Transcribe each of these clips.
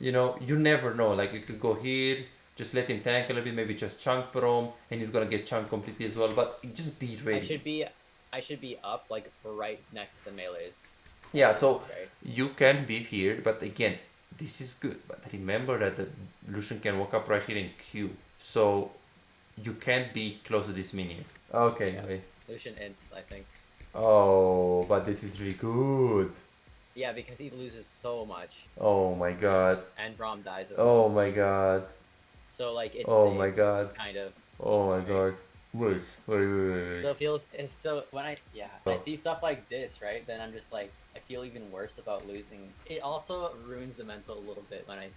you never know. Like you could go here, just let him tank a little bit, maybe just chunk Brom, and he's gonna get chunked completely as well. But just be I ready. should be up like right next to the melees. Yeah, Like this, so right? you can be here, but again, this is good. But remember that the Lucian can walk up right here in Q. So you can't be close to these minions. Okay, Yep. wait. Lucian ints, I think. Oh, but this is really good. Yeah, because he loses so much. Oh my god. And Braum dies as Oh well. my god. So like it's Oh safe, my god. kind of. Oh my Right? god. Wait. So it feels if so when I see stuff like this, right? Then I'm just like I feel even worse about losing. It also ruins the mental a little bit when I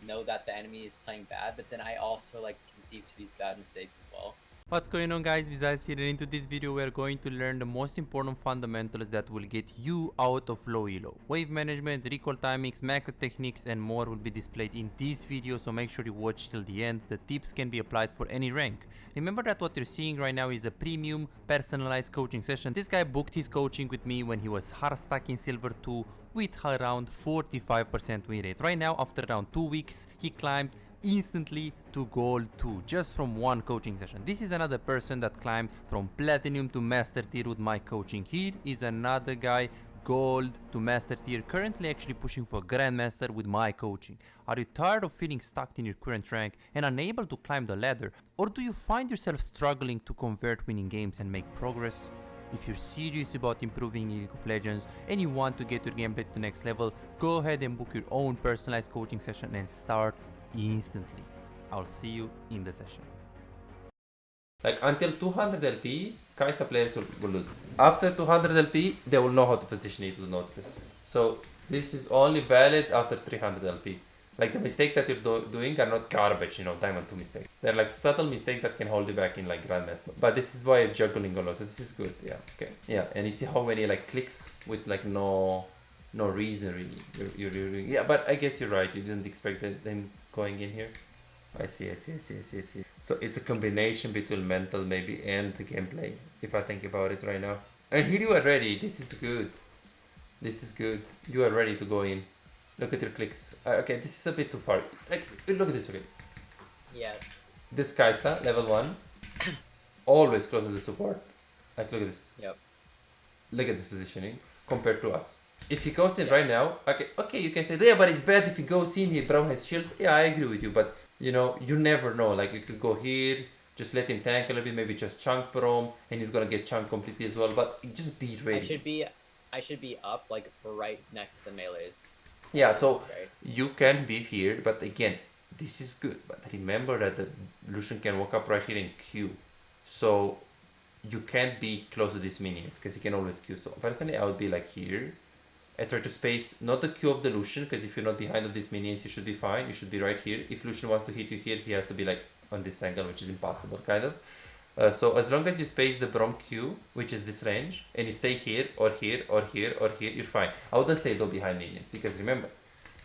know that the enemy is playing bad, but then I also like conceive to these bad mistakes as well. What's going on, guys? Visas here, and into this video we are going to learn the most important fundamentals that will get you out of low elo. Wave management, recall timings, macro techniques and more will be displayed in this video, so make sure you watch till the end. The tips can be applied for any rank. Remember that what you're seeing right now is a premium personalized coaching session. This guy booked his coaching with me when he was hard stuck in silver 2 with around 45% win rate. Right now, after around 2 weeks, he climbed instantly to gold 2 just from one coaching session. This is another person that climbed from platinum to master tier with my coaching. Here is another guy, gold to master tier, currently actually pushing for grandmaster with my coaching. Are you tired of feeling stuck in your current rank and unable to climb the ladder, or do you find yourself struggling to convert winning games and make progress? If you're serious about improving in League of Legends and you want to get your gameplay to the next level, go ahead and book your own personalized coaching session and start instantly. I'll see you in the session. Like until 200 LP, Kai'Sa players will lose. After 200 LP, they will know how to position it with Nautilus. So this is only valid after 300 LP. Like the mistakes that you're doing are not garbage, Diamond 2 mistakes. They're like subtle mistakes that can hold you back in like Grandmaster. But this is why you're juggling a lot, so this is good, yeah, okay. Yeah, and you see how many like clicks with like no reason really. You're doing. Yeah, but I guess you're right, you didn't expect them going in here. I see. So it's a combination between mental maybe and the gameplay, if I think about it right now. And here you are ready, this is good. You are ready to go in. Look at your clicks. Okay, this is a bit too far. Like, look at this, okay. Yes. This Kai'Sa, level 1, always close to the support. Like, look at this. Yep. Look at this positioning compared to us. If he goes in right now, okay, you can say, yeah, but it's bad if he goes in, Brown has shield. Yeah, I agree with you, but you never know. Like you could go here, just let him tank a little bit, maybe just chunk Brom, and he's gonna get chunked completely as well. But just be ready. I should be up like right next to the melees. Yeah, so Right? you can be here, but again, this is good. But remember that the Lucian can walk up right here in Q. So you can't be close to these minions because he can always Q. So personally, I would be like here. I try to space not the Q of the Lucian, because if you're not behind of these minions, you should be fine. You should be right here. If Lucian wants to hit you here, he has to be like on this angle, which is impossible, kind of. So as long as you space the Brom Q, which is this range, and you stay here, or here, or here, or here, you're fine. I wouldn't stay though behind minions, because remember,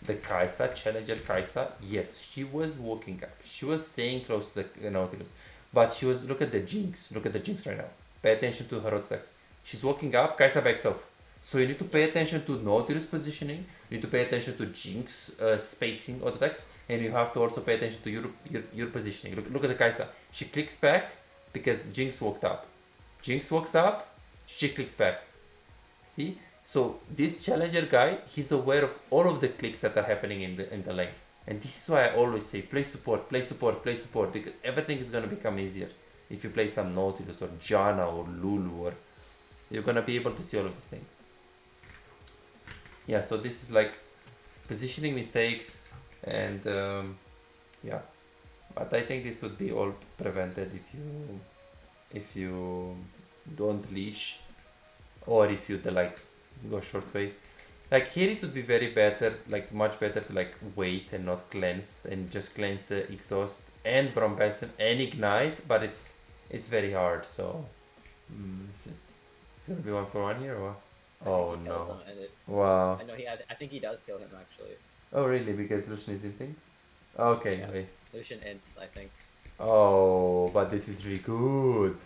the Kai'Sa, Challenger Kai'Sa, yes, she was walking up. She was staying close to the Nautilus. But she was, look at the Jinx. Look at the Jinx right now. Pay attention to her attacks. She's walking up, Kai'Sa backs off. So you need to pay attention to Nautilus positioning, you need to pay attention to Jinx spacing of attacks, and you have to also pay attention to your positioning. Look at the Kai'Sa. She clicks back because Jinx walked up. Jinx walks up, she clicks back. See? So this challenger guy, he's aware of all of the clicks that are happening in the lane. And this is why I always say play support, because everything is gonna become easier if you play some Nautilus or Janna or Lulu, or you're gonna be able to see all of these things. Yeah, so this is like positioning mistakes, and yeah, but I think this would be all prevented if you don't leash, or if you like go short way. Like here it would be very better, like much better to like wait and not cleanse, and just cleanse the exhaust and Brombasm and ignite, but it's very hard. So it's gonna be 1-for-1 here, or what? Oh no! Wow. I know I think he does kill him actually. Oh really? Because Lucian is inting? Okay. Yeah. Wait. Lucian ints, I think. Oh, but this is really good.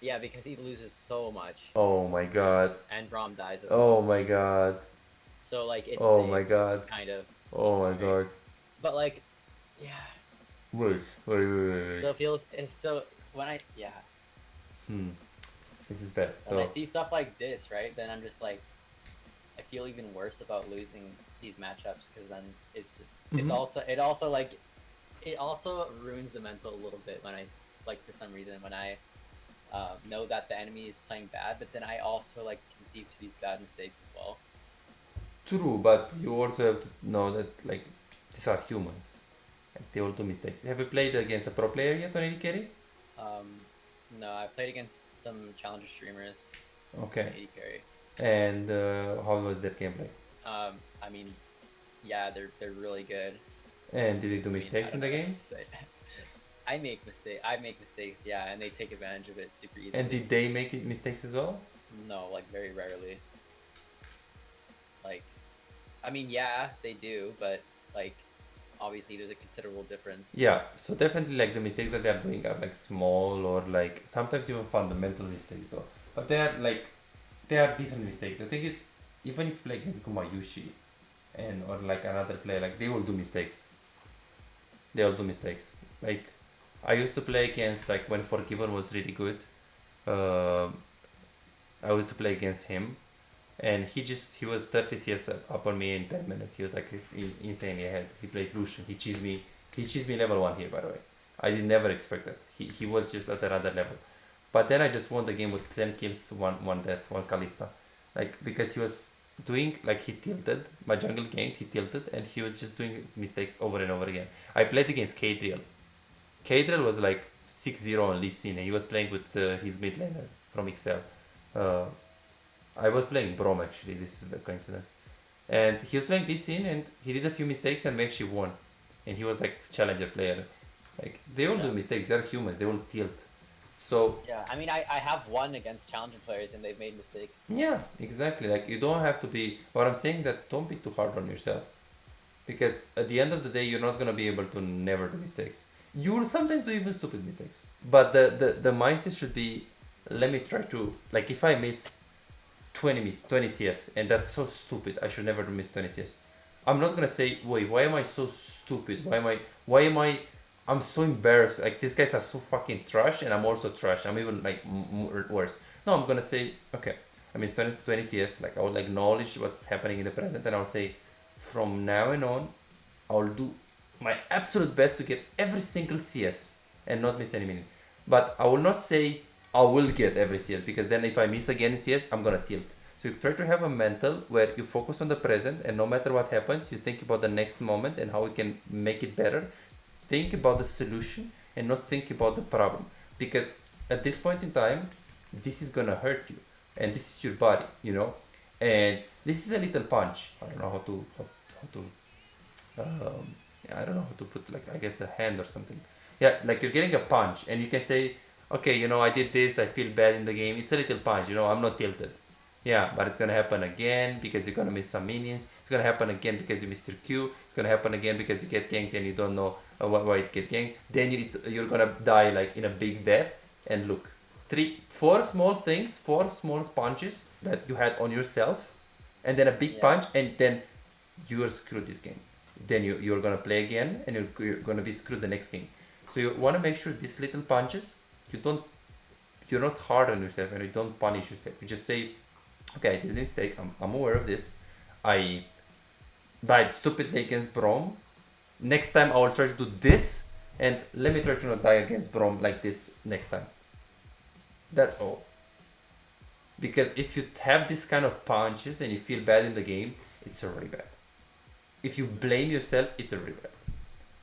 Yeah, because he loses so much. Oh my god. And Braum dies as well. Oh my god. So like it's Oh safe, my god. kind of. Oh my god. but like, yeah. Wait. So it feels if so when I yeah This is bad. when I So see stuff like this, right, then I'm just like, I feel even worse about losing these matchups because then it's just it also ruins the mental a little bit when I like for some reason when I know that the enemy is playing bad, but then I also like conceive to these bad mistakes as well. true, but you also have to know that like these are humans. Like they all do mistakes. Have you played against a pro player yet on AD carry? No, I've played against some challenger streamers. Okay. AD carry. And how was that gameplay? I mean, yeah, they're really good. And did they do I mean, mistakes I in don't the know what game? else to say. I make mistakes, yeah, and they take advantage of it super easily. And did they make mistakes as well? No, like very rarely. Like, I mean, yeah, they do, but like, obviously there's a considerable difference. Yeah, so definitely like the mistakes that they are doing are like small or like sometimes even fundamental mistakes though. But they are different mistakes. The thing is, even if you play against Gumayushi and or like another player, like they will do mistakes. They all do mistakes. Like I used to play against like when Forgiven was really good. I used to play against him, and he was 30 CS up on me in 10 minutes. He was like insanely ahead. He played Lucian. He cheesed me level 1 here, by the way. I did never expect that. He was just at another level. But then I just won the game with 10 kills, one death, one Kalista. Like because he was doing like he tilted. My jungle ganked, he tilted, and he was just doing mistakes over and over again. I played against Kadriel. Kadriel was like 6-0 on Lee Sin, and he was playing with his mid laner from XL. I was playing Brom actually, this is the coincidence. And he was playing Lee Sin and he did a few mistakes and we actually won. And he was like challenger player. Like they all do mistakes, they're humans, they all tilt. So yeah, I mean I have won against challenger players and they've made mistakes. Yeah, exactly. Like you don't have to be what I'm saying is that don't be too hard on yourself. Because at the end of the day you're not gonna be able to never do mistakes. You will sometimes do even stupid mistakes. But the mindset should be let me try to like if I miss 20 CS and that's so stupid, I should never miss 20 CS. I'm not gonna say wait, why am I so stupid? Why am I I'm so embarrassed. Like these guys are so fucking trash and I'm also trash. I'm even like worse. No, I'm gonna say okay, I miss 20 CS. Like I will acknowledge what's happening in the present and I'll say from now on I'll do my absolute best to get every single CS and not miss any minute. But I will not say I will get every CS because then if I miss again in CS, I'm gonna tilt. So you try to have a mental where you focus on the present and no matter what happens, you think about the next moment and how we can make it better. Think about the solution and not think about the problem. Because at this point in time, this is gonna hurt you. And this is your body, you know? And this is a little punch. I don't know how to I don't know how to put like I guess a hand or something. Yeah, like you're getting a punch and you can say, okay, you know, I did this, I feel bad in the game. It's a little punch, you know, I'm not tilted. Yeah, but it's gonna happen again because you're gonna miss some minions. It's gonna happen again because you missed your Q. It's gonna happen again because you get ganked and you don't know why it get ganked. Then you're gonna die like in a big death. And look, 4 small things, 4 small punches that you had on yourself, and then a big punch, and then you're screwed this game. Then you're gonna play again, and you're gonna be screwed the next game. So you wanna make sure these little punches, you're not hard on yourself and you don't punish yourself. You just say, okay, I did a mistake. I'm aware of this. I died stupidly against Brom. Next time I will try to do this, and let me try to not die against Brom like this next time. That's all. Because if you have this kind of punches and you feel bad in the game, it's already bad. If you blame yourself, it's already bad.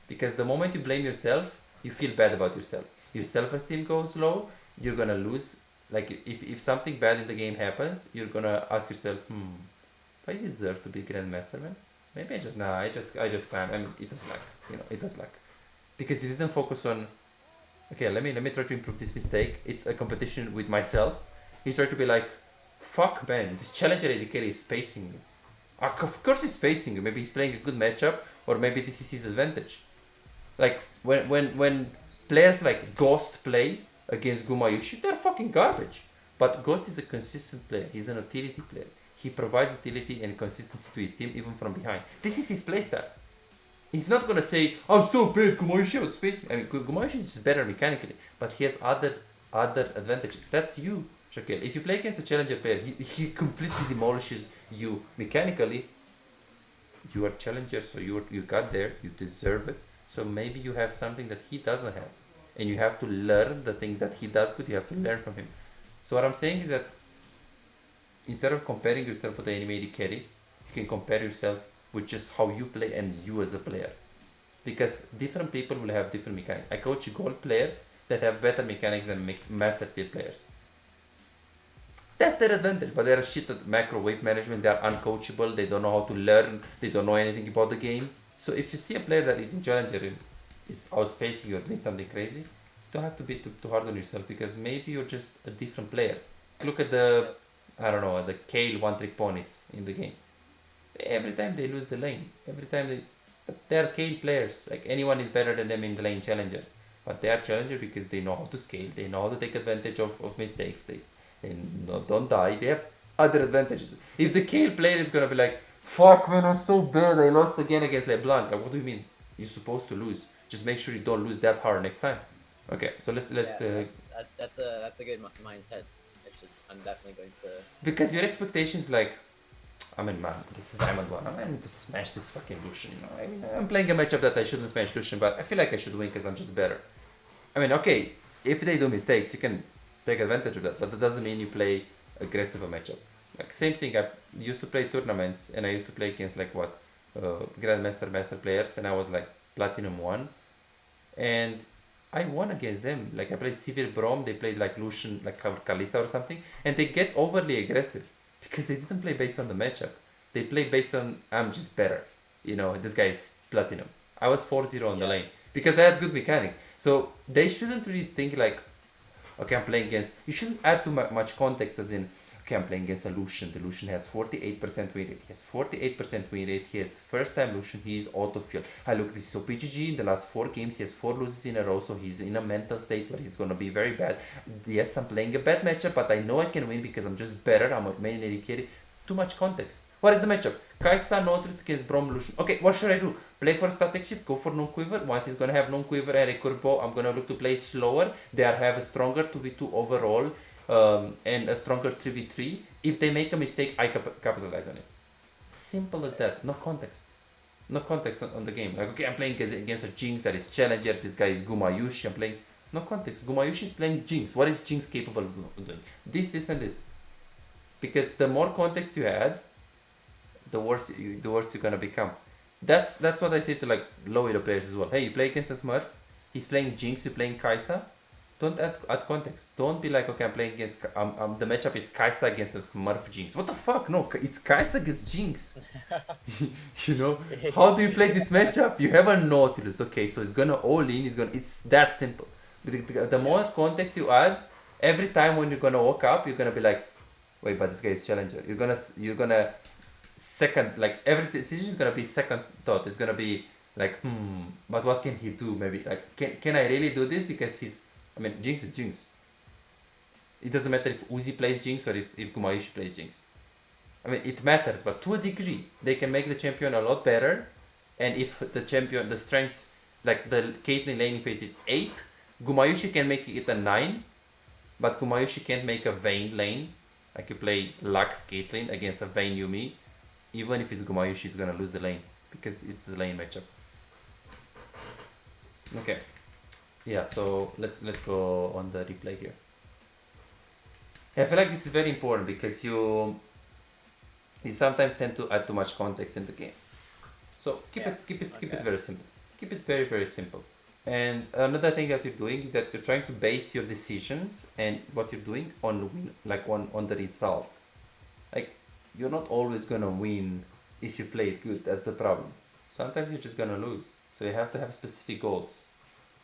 Because the moment you blame yourself, you feel bad about yourself. Your self-esteem goes low, you're gonna lose. Like if something bad in the game happens, you're gonna ask yourself, do I deserve to be Grandmaster, man? Maybe I just climb. I mean, it was luck, you know, it was luck. Because you didn't focus on, okay, let me try to improve this mistake. It's a competition with myself. You try to be like, fuck man, this challenger AD carry is spacing me. Of course he's spacing you. Maybe he's playing a good matchup, or maybe this is his advantage. Like when players like Ghost play against Gumayushi, they're fucking garbage. But Ghost is a consistent player. He's an utility player. He provides utility and consistency to his team even from behind. This is his playstyle. He's not gonna say, I'm so bad, Gumayushi outspace me. I mean, Gumayushi is just better mechanically, but he has other advantages. That's you, Shaquille. If you play against a challenger player, he completely demolishes you mechanically. You are challenger, so you got there, you deserve it. So maybe you have something that he doesn't have, and you have to learn the things that he does good. You have to learn from him. So what I'm saying is that instead of comparing yourself with the animated carry, you can compare yourself with just how you play and you as a player. Because different people will have different mechanics. I coach gold players that have better mechanics than master tier players. That's their advantage, but they're shit at macro wave management. They are uncoachable. They don't know how to learn. They don't know anything about the game. So if you see a player that is in challenger and is outspacing you or doing something crazy, you don't have to be too hard on yourself, because maybe you're just a different player. Look at the, I don't know, the Kale one-trick ponies in the game. Every time they lose the lane. Every time they're Kale players. Like, anyone is better than them in the lane challenger. But they are challenger because they know how to scale. They know how to take advantage of mistakes. They don't die. They have other advantages. If the Kale player is gonna be like, fuck man, I'm so bad, I lost again against LeBlanc. Like, what do you mean? You're supposed to lose. Just make sure you don't lose that hard next time. Okay, so let's that's a good mindset. I'm definitely going to, because your expectations, like, I mean, man, this is Diamond 1. I need to smash this fucking Lucian, you know. I mean, I'm playing a matchup that I shouldn't smash Lucian, but I feel like I should win because I'm just better. I mean, okay, if they do mistakes, you can take advantage of that, but that doesn't mean you play aggressive a matchup. Like, same thing, I used to play tournaments, and I used to play against, like, Grandmaster, Master players, and I was, like, Platinum 1. And I won against them. Like, I played Sivir Brom, they played, like, Lucian, like, Kalista or something, and they get overly aggressive. Because they didn't play based on the matchup. They play based on, I'm just better. You know, this guy's Platinum. I was 4-0 on the lane. Because I had good mechanics. So they shouldn't really think like, okay, I'm playing against... You shouldn't add too much context as in, okay, I'm playing against a Lucian. The Lucian has 48% win rate. He has 48% win rate. He has first time Lucian. He is auto-field. I look, this is so PGG in the last 4 games. He has 4 losses in a row. So he's in a mental state where he's going to be very bad. Yes, I'm playing a bad matchup, but I know I can win because I'm just better. I'm a main AD carry. Too much context. What is the matchup? Kai'Sa, Nautilus against Brom, Lucian. Okay, what should I do? Play for static shift, go for non-quiver. Once he's going to have non-quiver and a curveball, I'm going to look to play slower. They have a stronger 2v2 overall. And a stronger 3v3. If they make a mistake, I capitalize on it. Simple as that. No context. No context on the game. Like, okay, I'm playing against a Jinx that is challenger. This guy is Gumayushi. I'm playing... No context. Gumayushi is playing Jinx. What is Jinx capable of doing? This, and this. Because the more context you add, the worse you're gonna become. That's what I say to, like, low elo players as well. Hey, you play against a Smurf. He's playing Jinx. You're playing Kai'Sa. Don't add context. Don't be like, okay, I'm playing against... the matchup is Kai'Sa against a Smurf Jinx. What the fuck? No, it's Kai'Sa against Jinx. You know? How do you play this matchup? You have a Nautilus. Okay, so it's gonna all in. It's that simple. The more context you add, every time when you're gonna walk up, you're gonna be like, wait, but this guy is challenger. You're gonna second, like, every decision is gonna be second thought. It's gonna be like, but what can he do? Maybe, like, can I really do this? Because he's... I mean, Jinx is Jinx. It doesn't matter if Uzi plays Jinx or if Gumayushi plays Jinx. I mean, it matters, but to a degree, they can make the champion a lot better. And if the champion, the strength, like the Caitlyn laning phase is 8, Gumayushi can make it a 9, but Gumayushi can't make a Vayne lane. Like, you play Lux Caitlyn against a Vayne Yumi, even if it's Gumayushi, is gonna lose the lane because it's the lane matchup. Okay. Yeah, so let's go on the replay here. I feel like this is very important because you sometimes tend to add too much context in the game. So keep it very simple. Keep it very, very simple. And another thing that you're doing is that you're trying to base your decisions and what you're doing on the result. Like, you're not always gonna win if you play it good. That's the problem. Sometimes you're just gonna lose. So you have to have specific goals.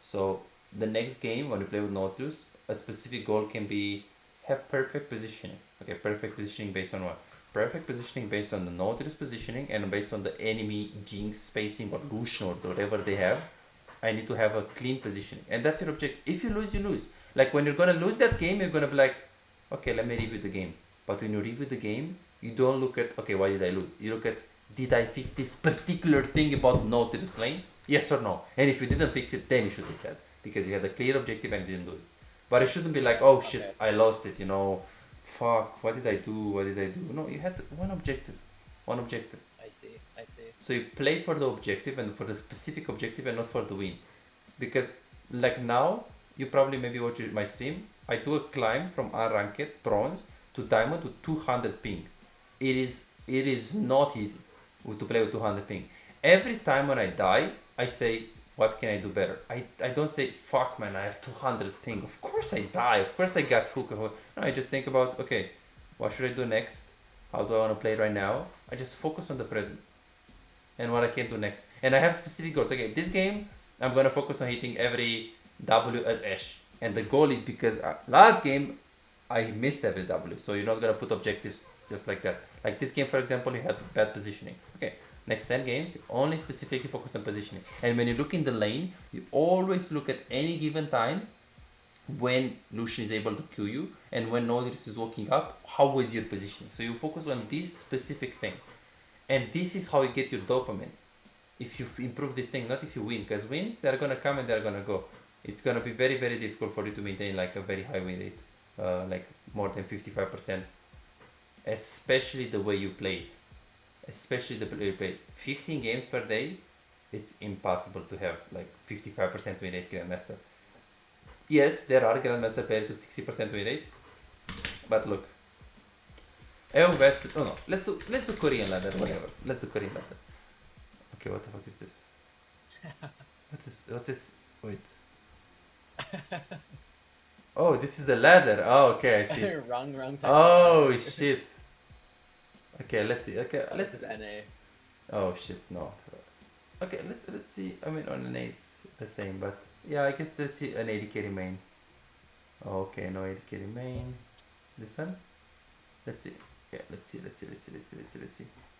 So the next game when you play with Nautilus, a specific goal can be have perfect positioning. Okay, perfect positioning based on what? Perfect positioning based on the Nautilus positioning and based on the enemy Jinx spacing or Lucian or whatever they have. I need to have a clean positioning. And that's your objective. If you lose, you lose. Like, when you're gonna lose that game, you're gonna be like, okay, let me review the game. But when you review the game, you don't look at, okay, why did I lose? You look at, did I fix this particular thing about no to this lane? Yes or no? And if you didn't fix it, then you should be sad because you had a clear objective and didn't do it. But it shouldn't be like, oh shit, Okay. I lost it, you know, fuck, what did I do? What did I do? No, you had one objective. One objective. I see. I see. So you play for the objective and for the specific objective and not for the win. Because like now, you probably maybe watch my stream, I do a climb from unranked bronze to diamond with 200 ping. It is not easy to play with 200 ping. Every time when I die, I say, what can I do better? I don't say, fuck man, I have 200 ping. Of course I die. Of course I got hook. No, I just think about, okay, what should I do next? How do I want to play right now? I just focus on the present and what I can do next. And I have specific goals. Okay, this game, I'm going to focus on hitting every W as Ashe. And the goal is because last game, I missed every W. So you're not going to put objectives just like that. Like this game, for example, you had bad positioning. Okay, next 10 games, you only specifically focus on positioning. And when you look in the lane, you always look at any given time when Lucian is able to kill you and when Nautilus is walking up, how was your positioning? So you focus on this specific thing. And this is how you get your dopamine. If you improve this thing, not if you win, because wins, they're going to come and they're going to go. It's going to be very, very difficult for you to maintain like a very high win rate, like more than 55%, especially the way you play it. Especially the way you play it. 15 games per day, it's impossible to have like 55% win rate Grandmaster. Yes, there are Grandmaster players with 60% win rate, but look. Oh no, let's do Korean ladder, whatever. Let's do Korean ladder. Okay, what the fuck is this? Wait. Oh, this is the ladder. Oh, okay, I see. wrong type. Oh shit. Okay, let's see. Okay, This is NA. Oh shit, no. Okay, let's see. I mean, on an 8 it's the same, but yeah, I guess let's see an 80 carry main. Okay, no 80 carry main. This one. Let's see. Yeah, let's see.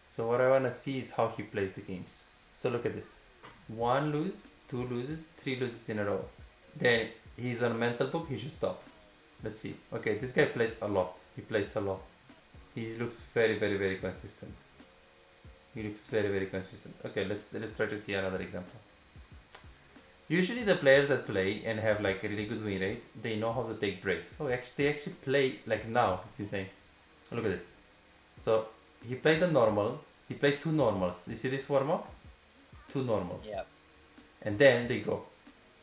So what I wanna see is how he plays the games. So look at this. 1 lose, 2 loses, 3 loses in a row. Then he's on a mental book, he should stop. Let's see. Okay, this guy plays a lot. He plays a lot. He looks very, very, very consistent. Okay, let's try to see another example. Usually the players that play and have like a really good win rate, they know how to take breaks. Oh, they actually play like now. It's insane. Look at this. So he played the normal. He played 2 normals. You see this warm up? 2 normals. Yep. And then they go.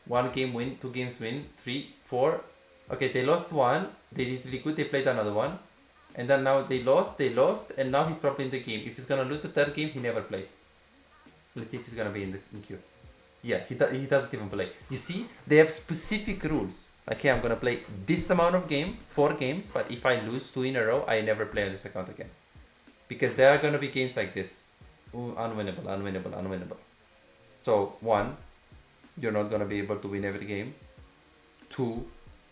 1 game win, 2 games win, 3, 4. Okay, they lost 1. They did really good. They played another one. And then now they lost, and now he's probably in the game. If he's gonna lose the 3rd game, he never plays. Let's see if he's gonna be in queue. Yeah, he doesn't even play. You see, they have specific rules. Okay, I'm gonna play this amount of 4 games, but if I lose 2 in a row, I never play on this account again. Because there are gonna be games like this. Ooh, unwinnable. So 1, you're not gonna be able to win every game. 2,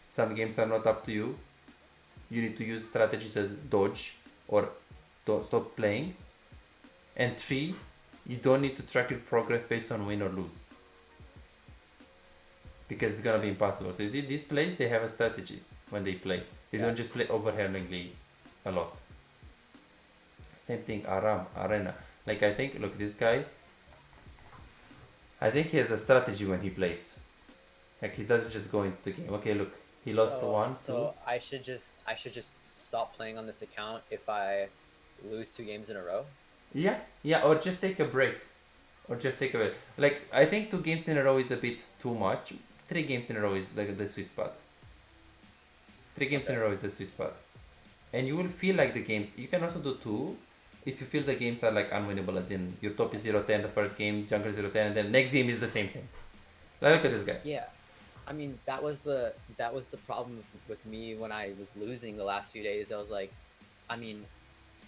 some games are not up to you. You need to use strategies as dodge or stop playing. And 3, you don't need to track your progress based on win or lose. Because it's gonna be impossible. So you see, these plays, they have a strategy when they play. They don't just play overwhelmingly a lot. Same thing, Arena. Like I think, look, this guy, I think he has a strategy when he plays. Like he doesn't just go into the game. Okay, look, he lost 1, 2. So I should just stop playing on this account if I lose 2 games in a row. Yeah, or just take a break. Like I think 2 games in a row is a bit too much. 3 games in a row is like the sweet spot. 3 games in a row is the sweet spot. And you will feel like the games. You can also do 2 if you feel the games are like unwinnable, as in your top is 0-10 the first game, jungle 0-10, and then next game is the same thing. Like, look at this guy. Yeah. I mean, that was the problem with me when I was losing the last few days. I was like, I mean,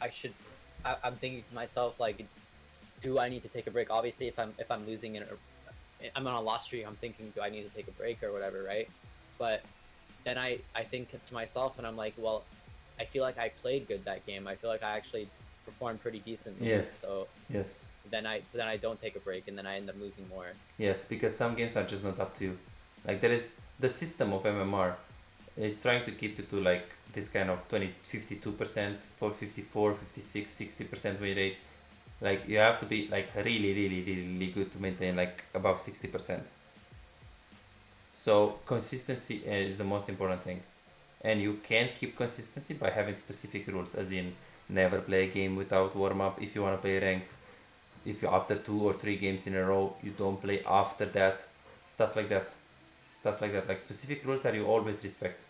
I'm thinking to myself, like, do I need to take a break? Obviously, if I'm losing I'm on a loss streak, I'm thinking, do I need to take a break or whatever, right? But then I think to myself, and I'm like, well, I feel like I played good that game. I feel like I actually performed pretty decently. Yes. So yes. Then I don't take a break, and then I end up losing more. Yes, because some games are just not up to you. Like there is the system of MMR. It's trying to keep you to like this kind of 52%, 54, 56, 60% win rate. Like you have to be like really, really, really good to maintain like above 60%. So consistency is the most important thing, and you can keep consistency by having specific rules, as in never play a game without warm up if you want to play ranked. If you after 2 or 3 games in a row you don't play after that, stuff like that, like specific rules that you always respect.